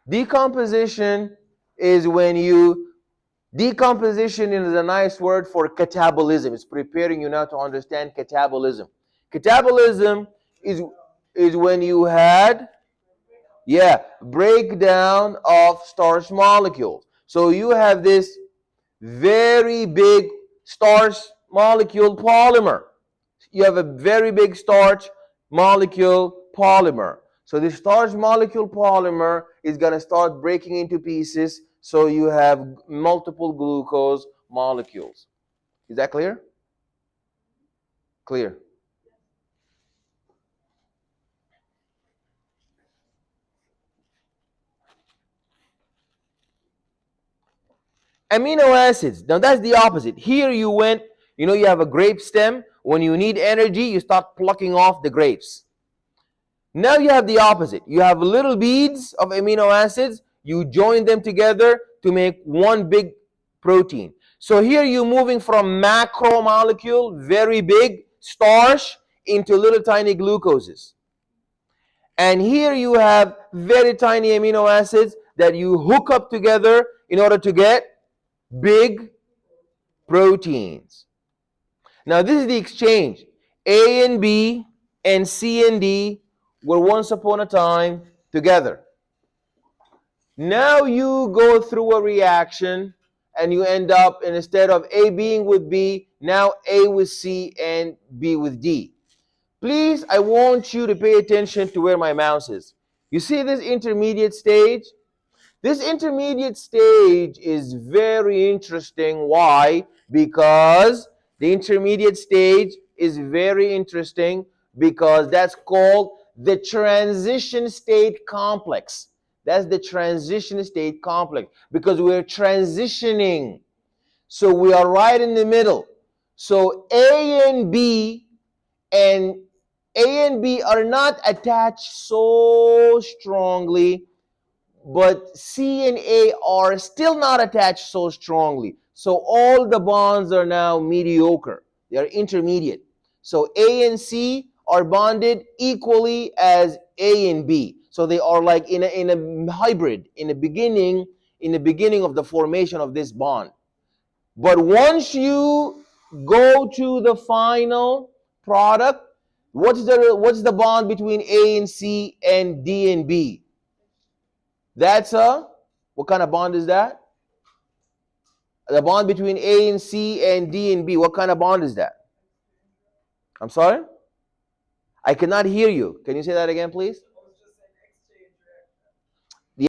Decomposition is when you, decomposition is a nice word for catabolism. It's preparing you now to understand catabolism. Catabolism is when you had, yeah, breakdown of starch molecules. So you have this very big starch molecule polymer. You have a very big starch molecule polymer. So the starch molecule polymer is going to start breaking into pieces. So you have multiple glucose molecules. Is that clear? Clear. Amino acids. Now that's the opposite. Here you went, you have a grape stem. When you need energy, you start plucking off the grapes. Now you have the opposite. You have little beads of amino acids. You join them together to make one big protein. So here you're moving from macromolecule, very big starch, into little tiny glucoses. And here you have very tiny amino acids that you hook up together in order to get big proteins. Now this is the exchange. A and B and C and D were once upon a time together. Now you go through a reaction and you end up, instead of A being with B, now A with C and B with D. Please, I want you to pay attention to where my mouse is. You see this intermediate stage? This intermediate stage is very interesting. Why? Because the intermediate stage is very interesting because that's called the transition state complex. That's the transition state complex because we're transitioning. So we are right in the middle. So A and B are not attached so strongly, but C and A are still not attached so strongly. So all the bonds are now mediocre. They are intermediate. So A and C are bonded equally as A and B. So they are like in a hybrid in the beginning of the formation of this bond. But once you go to the final product, what's the bond between A and C and D and B? That's what kind of bond is that? The bond between A and C and D and B. What kind of bond is that? I'm sorry? I cannot hear you. Can you say that again, please?